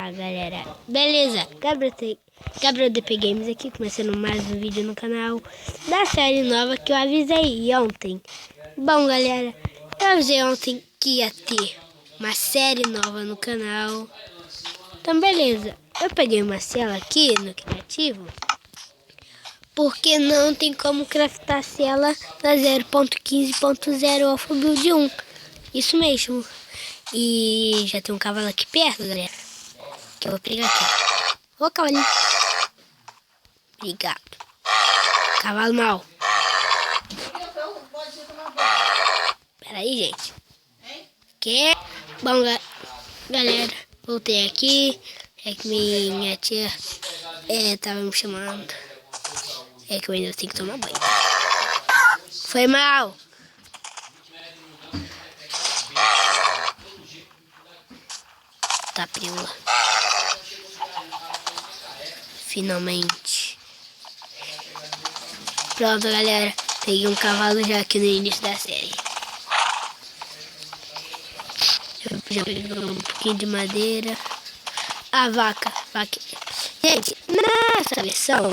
Tá, galera, beleza, Gabriel DP Games aqui, começando mais um vídeo no canal da série nova que eu avisei ontem. Bom, galera, eu avisei ontem que ia ter uma série nova no canal. Então, beleza, eu peguei uma cela aqui no criativo, porque não tem como craftar cela na 0.15.0 Alpha Build 1. Isso mesmo. E já tem um cavalo aqui perto, galera, que eu vou pegar aqui. Ô, cavalinho. Obrigado. Cavalo mal. Pera aí, gente. Que? Bom, galera, voltei aqui. É que minha tia tava me chamando. É que eu ainda tenho que tomar banho. Foi mal. Tá, prima. Finalmente. Pronto, galera. Peguei um cavalo já aqui no início da série. Já peguei um pouquinho de madeira. A vaca. Gente, nessa versão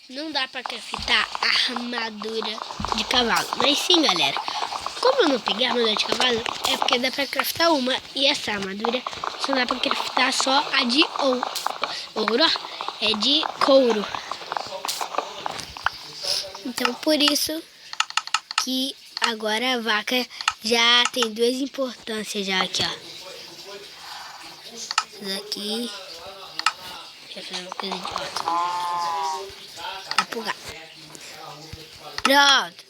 não dá pra craftar a armadura de cavalo. Mas sim, galera. Como eu não peguei a armadura de cavalo, é porque dá pra craftar uma. E essa armadura só dá pra craftar só a de ouro. É de couro. Então, por isso que agora a vaca já tem duas importâncias já aqui, ó. Isso daqui. Deixa eu fazer uma coisa de volta. Tá pro gato. Pronto.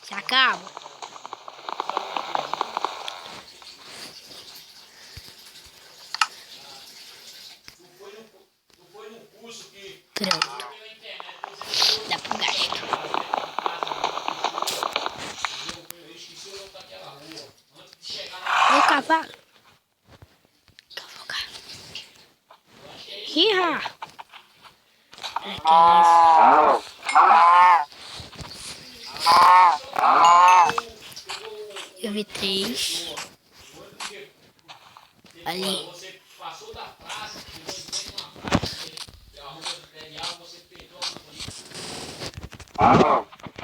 Se acaba. Pronto. Dá pro gasto. O cavalo. Cavalgar. Iha! Olha que isso. Eu vi 3. Ali.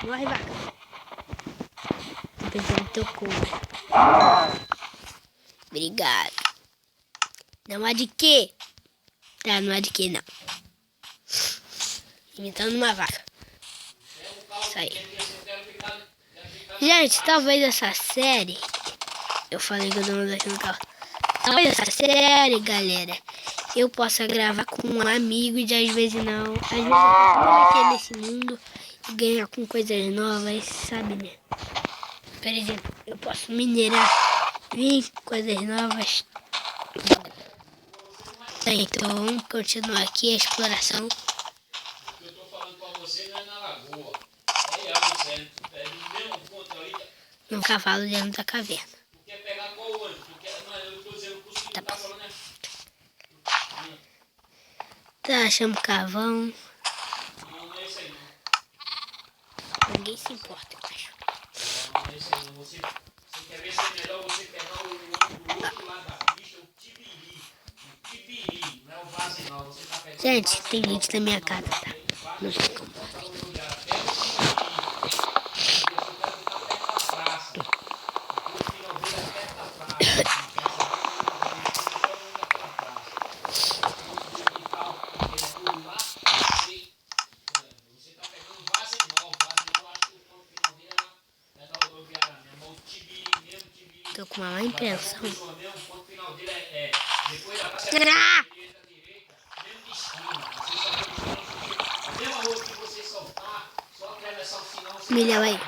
Morre, vaca. Tô pensando no teu couro. Obrigado. Não há de quê? Tá, não há de quê, não. Imitando uma vaca. Isso aí. Gente, talvez essa série... Eu falei que eu não vou aqui no carro. Talvez essa série, galera, eu possa gravar com um amigo e às vezes não. Às vezes eu posso aqui nesse mundo e ganhar com coisas novas, sabe, né? Por exemplo, eu posso minerar, vir coisas novas. Então, continua aqui a exploração. O que eu tô falando com você não é na lagoa. É no mesmo ponto ali. No cavalo dentro da caverna. Tu quer pegar qual olho? Eu tô dizendo o curso que tu tá falando, né? Tá, achamos carvão. Não é isso aí, não. Ninguém se importa, eu acho. Não é isso aí, não. Você quer ver se é melhor você pegar o outro lado da pista, o tibiri. O tibiri, não é o base não. Você tá pegando. Gente, tem gente na minha casa, tá? Não sei como. Tô com uma má impressão. Milhão aí.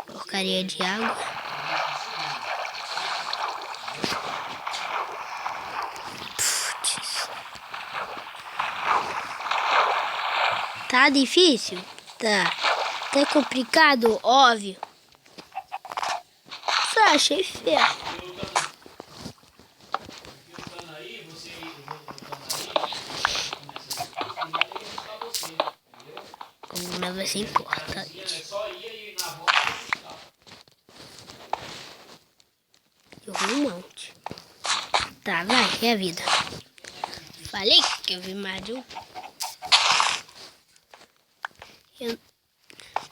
Porcaria de água. Putz. Tá difícil? Tá. Tá complicado? Óbvio. Só achei feio. Mas vai ser importante. Eu vi um monte. Tá, vai. É a vida. Falei que eu vi Mario.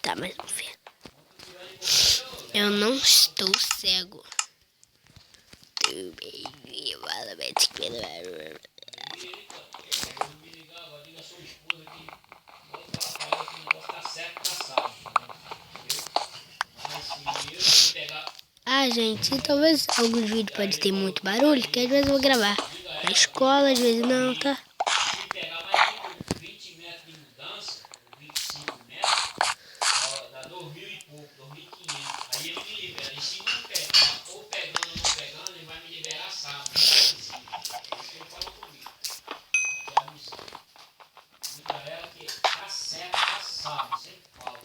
Tá, mas não vê. Eu não estou cego. Ah, gente, talvez alguns vídeos pode ter muito barulho, que às vezes eu vou gravar na escola, às vezes não, tá?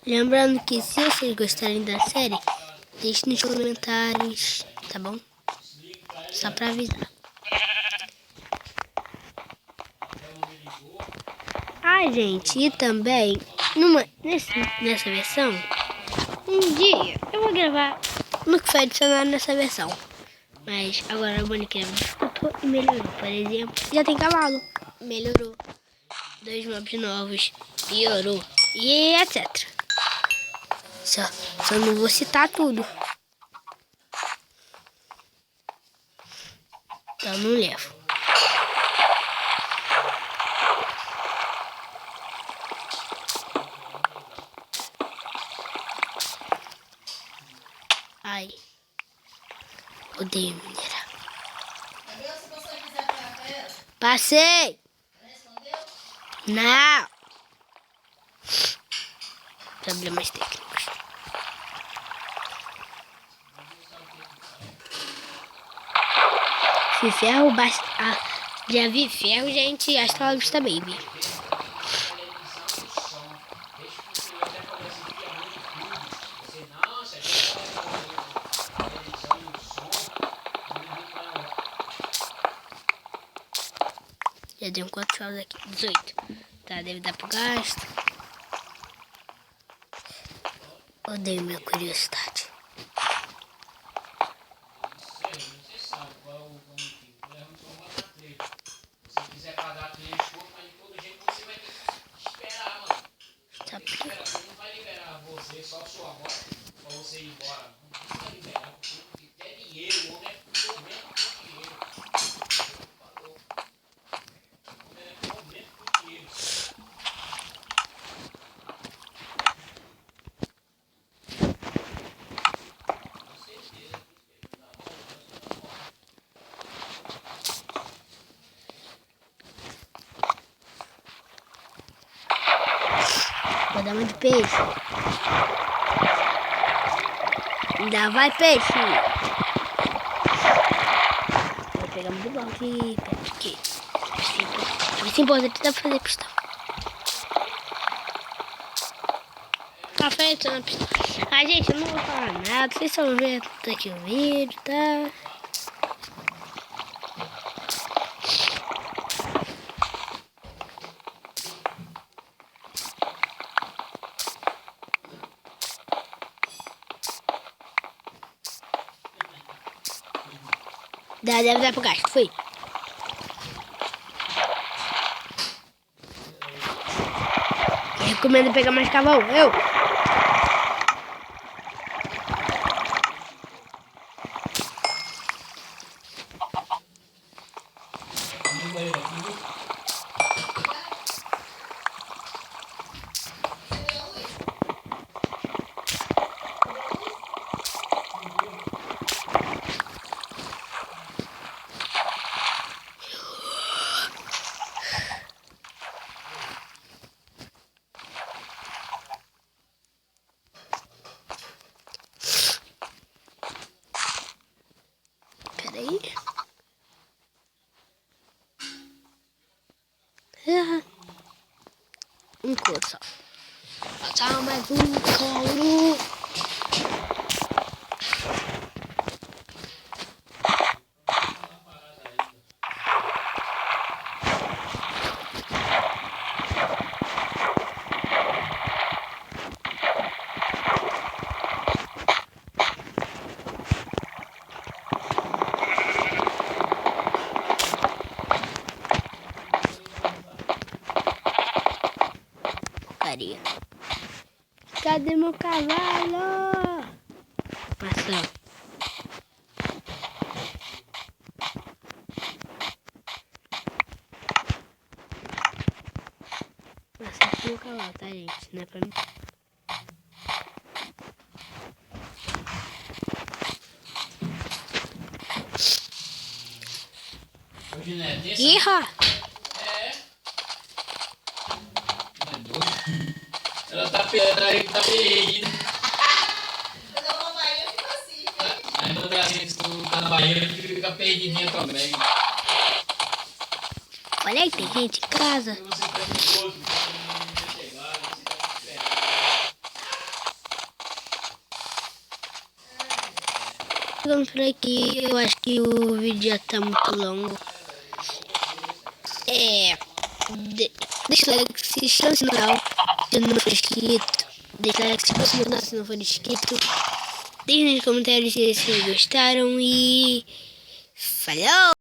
Lembrando que se vocês gostarem da série, deixe nos comentários, tá bom? Só pra avisar. Ah, gente, e também, nessa versão, um dia eu vou gravar no que foi adicionado nessa versão. Mas agora o Minecraft disputou e melhorou. Por exemplo, já tem cavalo, melhorou. 2 mobs novos, piorou, e etc. Só não vou citar tudo. Então não levo. Ai. Odeio minerar. Passei! Não! Problemas técnicos. Se ferro basta. Já vi ferro, gente. Hasta la vista, baby. Já deu quantos jogos aqui? 18. Tá, deve dar pro gasto. Odeio minha curiosidade. Tá Vou dar uma de peixe. Ainda vai, peixe. Vou pegar muito bom aqui. Aqui. É importante dá pra fazer pistão. Tá feito na pistão. Ah, gente, eu não vou falar nada. Vocês só vão ver aqui o vídeo, tá? Deve dar pro gasto. Fui. Eu recomendo pegar mais cavalo. Eu. Peraí. Um couro só. Falta mais um couro. Maria. Cadê meu cavalo? Maçã. Maçã foi meu cavalo, tá, gente? Não é pra mim. Iha! Ela tá perdida. Aí no Brasil, se tu tá na Bahia, tu fica perdidinha também. Olha aí, tem gente em casa. Você tá nervoso, Vamos por aqui, eu acho que o vídeo já tá muito longo. Deixa o like, se inscreva no canal se não for inscrito. Deixa o like, se inscreva no canal se não for inscrito. Deixe nos comentários se vocês gostaram e falou!